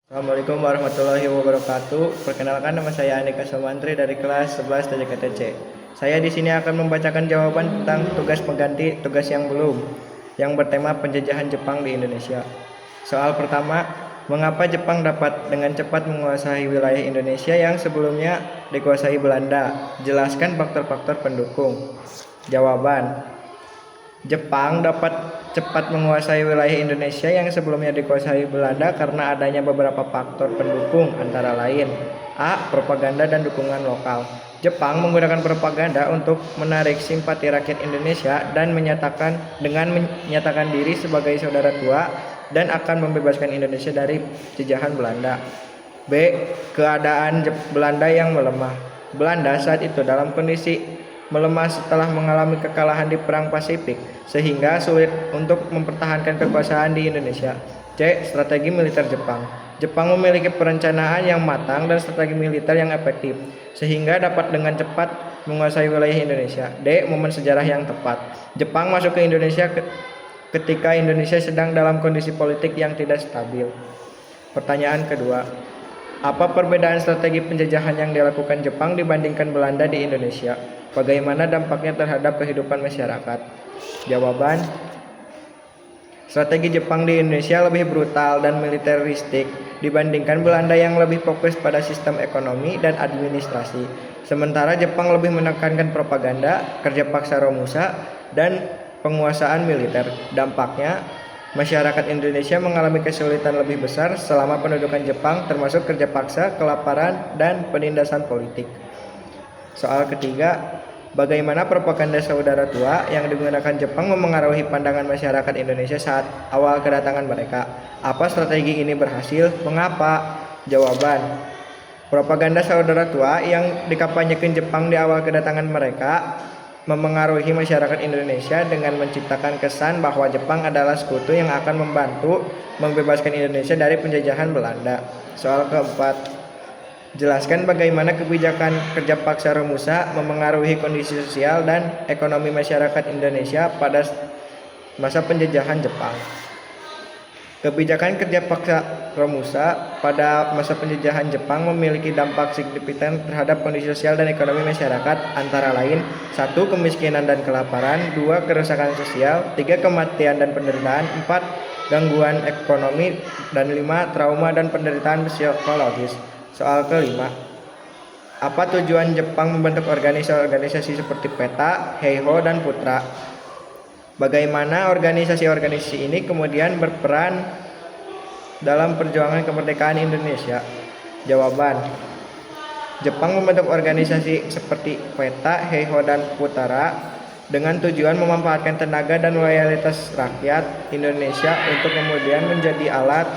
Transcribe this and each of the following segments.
Assalamualaikum warahmatullahi wabarakatuh. Perkenalkan, nama saya Andika Sumantri dari kelas 11 TJKTC. Saya di sini akan membacakan jawaban tentang tugas pengganti tugas yang belum, yang bertema penjajahan Jepang di Indonesia. Soal pertama, mengapa Jepang dapat dengan cepat menguasai wilayah Indonesia yang sebelumnya dikuasai Belanda? Jelaskan faktor-faktor pendukung. Jawaban: Jepang dapat cepat menguasai wilayah Indonesia yang sebelumnya dikuasai Belanda karena adanya beberapa faktor pendukung, antara lain: A. Propaganda dan dukungan lokal. Jepang menggunakan propaganda untuk menarik simpati rakyat Indonesia dan menyatakan diri sebagai saudara tua dan akan membebaskan Indonesia dari jajahan Belanda. B. Keadaan Belanda yang melemah. Belanda saat itu dalam kondisi melemah setelah mengalami kekalahan di Perang Pasifik, sehingga sulit untuk mempertahankan kekuasaan di Indonesia. C. Strategi militer Jepang. Jepang memiliki perencanaan yang matang dan strategi militer yang efektif, sehingga dapat dengan cepat menguasai wilayah Indonesia. D. Momen sejarah yang tepat. Jepang masuk ke Indonesia ketika Indonesia sedang dalam kondisi politik yang tidak stabil. Pertanyaan kedua, apa perbedaan strategi penjajahan yang dilakukan Jepang dibandingkan Belanda di Indonesia? Bagaimana dampaknya terhadap kehidupan masyarakat? Jawaban: strategi Jepang di Indonesia lebih brutal dan militeristik dibandingkan Belanda yang lebih fokus pada sistem ekonomi dan administrasi. Sementara Jepang lebih menekankan propaganda, kerja paksa Romusa, dan penguasaan militer. Dampaknya, masyarakat Indonesia mengalami kesulitan lebih besar selama pendudukan Jepang, termasuk kerja paksa, kelaparan, dan penindasan politik. Soal ketiga, bagaimana propaganda saudara tua yang digunakan Jepang memengaruhi pandangan masyarakat Indonesia saat awal kedatangan mereka? Apa strategi ini berhasil? Mengapa? Jawaban: propaganda saudara tua yang dikampanyekan Jepang di awal kedatangan mereka memengaruhi masyarakat Indonesia dengan menciptakan kesan bahwa Jepang adalah sekutu yang akan membantu membebaskan Indonesia dari penjajahan Belanda. Soal keempat, jelaskan bagaimana kebijakan kerja paksa Romusa memengaruhi kondisi sosial dan ekonomi masyarakat Indonesia pada masa penjajahan Jepang. Kebijakan kerja paksa Romusa pada masa penjajahan Jepang memiliki dampak signifikan terhadap kondisi sosial dan ekonomi masyarakat, antara lain: 1. Kemiskinan dan kelaparan. 2. Kerusakan sosial. 3. Kematian dan penderitaan. 4. Gangguan ekonomi. Dan 5. Trauma dan penderitaan psikologis. Soal kelima, apa tujuan Jepang membentuk organisasi-organisasi seperti PETA, Heiho, dan Putra? Bagaimana organisasi-organisasi ini kemudian berperan dalam perjuangan kemerdekaan Indonesia? Jawaban: Jepang membentuk organisasi seperti PETA, Heiho, dan Putra dengan tujuan memanfaatkan tenaga dan loyalitas rakyat Indonesia untuk kemudian menjadi alat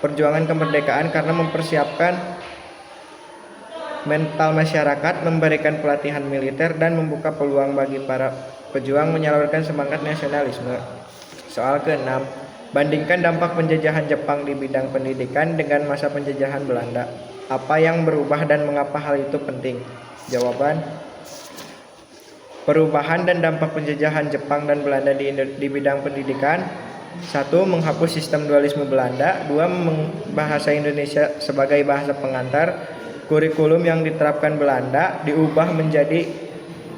perjuangan kemerdekaan karena mempersiapkan mental masyarakat, memberikan pelatihan militer, dan membuka peluang bagi para pejuang menyalurkan semangat nasionalisme. Soal keenam, bandingkan dampak penjajahan Jepang di bidang pendidikan dengan masa penjajahan Belanda. Apa yang berubah dan mengapa hal itu penting? Jawaban: perubahan dan dampak penjajahan Jepang dan Belanda di bidang pendidikan: 1. Menghapus sistem dualisme Belanda. 2. Bahasa Indonesia sebagai bahasa pengantar. Kurikulum yang diterapkan Belanda diubah menjadi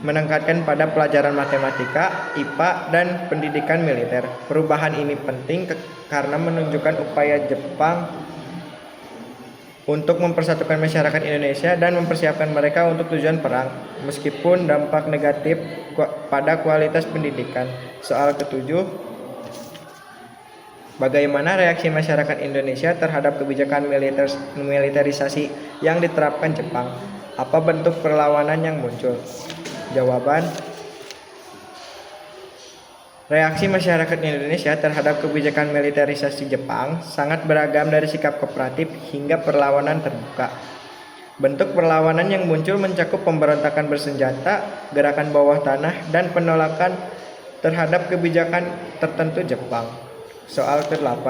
menekankan pada pelajaran matematika, IPA, dan pendidikan militer. Perubahan ini penting karena menunjukkan upaya Jepang untuk mempersatukan masyarakat Indonesia dan mempersiapkan mereka untuk tujuan perang, meskipun dampak negatif pada kualitas pendidikan. Soal ketujuh, bagaimana reaksi masyarakat Indonesia terhadap kebijakan militerisasi yang diterapkan Jepang? Apa bentuk perlawanan yang muncul? Jawaban: reaksi masyarakat Indonesia terhadap kebijakan militerisasi Jepang sangat beragam, dari sikap kooperatif hingga perlawanan terbuka. Bentuk perlawanan yang muncul mencakup pemberontakan bersenjata, gerakan bawah tanah, dan penolakan terhadap kebijakan tertentu Jepang. Soal ke-8,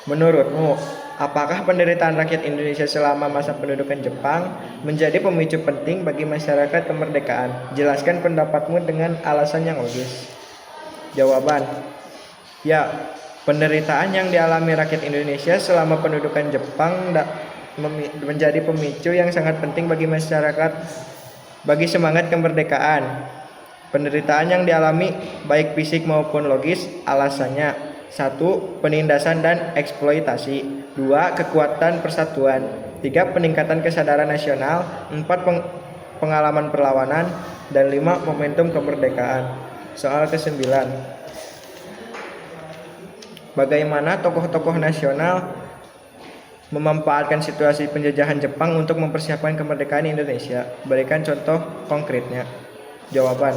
menurutmu, apakah penderitaan rakyat Indonesia selama masa pendudukan Jepang menjadi pemicu penting bagi masyarakat kemerdekaan? Jelaskan pendapatmu dengan alasan yang logis. Jawaban: ya, Penderitaan yang dialami rakyat Indonesia selama pendudukan Jepang menjadi pemicu yang sangat penting bagi masyarakat bagi semangat kemerdekaan. Penderitaan yang dialami baik fisik maupun logis alasannya: 1. Penindasan dan eksploitasi. 2. Kekuatan persatuan. 3. Peningkatan kesadaran nasional. 4. Pengalaman perlawanan. Dan 5. Momentum kemerdekaan. Soal ke-9. Bagaimana tokoh-tokoh nasional memanfaatkan situasi penjajahan Jepang untuk mempersiapkan kemerdekaan Indonesia? Berikan contoh konkretnya. Jawaban: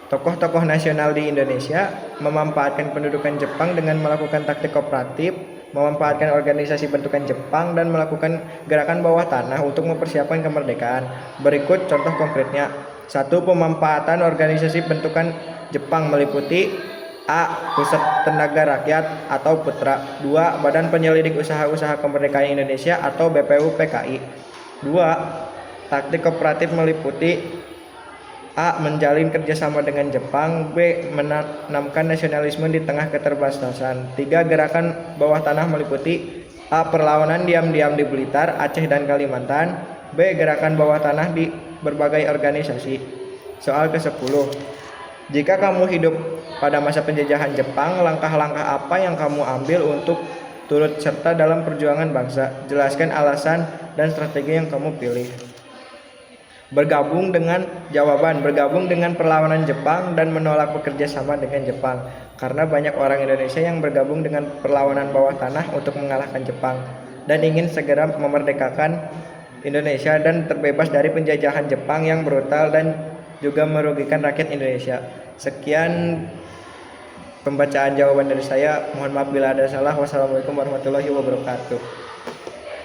tokoh-tokoh nasional di Indonesia memanfaatkan pendudukan Jepang dengan melakukan taktik kooperatif, memanfaatkan organisasi bentukan Jepang, dan melakukan gerakan bawah tanah untuk mempersiapkan kemerdekaan. Berikut contoh konkretnya. 1. Pemanfaatan organisasi bentukan Jepang meliputi: A. Pusat Tenaga Rakyat atau PUTRA. 2. Badan Penyelidik Usaha-Usaha Kemerdekaan Indonesia atau BPUPKI. 2. Taktik kooperatif meliputi: A. Menjalin kerjasama dengan Jepang. B. Menanamkan nasionalisme di tengah keterbatasan. 3. Gerakan bawah tanah meliputi: A. Perlawanan diam-diam di Blitar, Aceh, dan Kalimantan. B. Gerakan bawah tanah di berbagai organisasi. Soal ke-10. Jika kamu hidup pada masa penjajahan Jepang, langkah-langkah apa yang kamu ambil untuk turut serta dalam perjuangan bangsa? Jelaskan alasan dan strategi yang kamu pilih. Bergabung dengan perlawanan Jepang dan menolak bekerja sama dengan Jepang. Karena banyak orang Indonesia yang bergabung dengan perlawanan bawah tanah untuk mengalahkan Jepang dan ingin segera memerdekakan Indonesia dan terbebas dari penjajahan Jepang yang brutal dan juga merugikan rakyat Indonesia. Sekian pembacaan jawaban dari saya. Mohon maaf bila ada salah. Wassalamualaikum warahmatullahi wabarakatuh.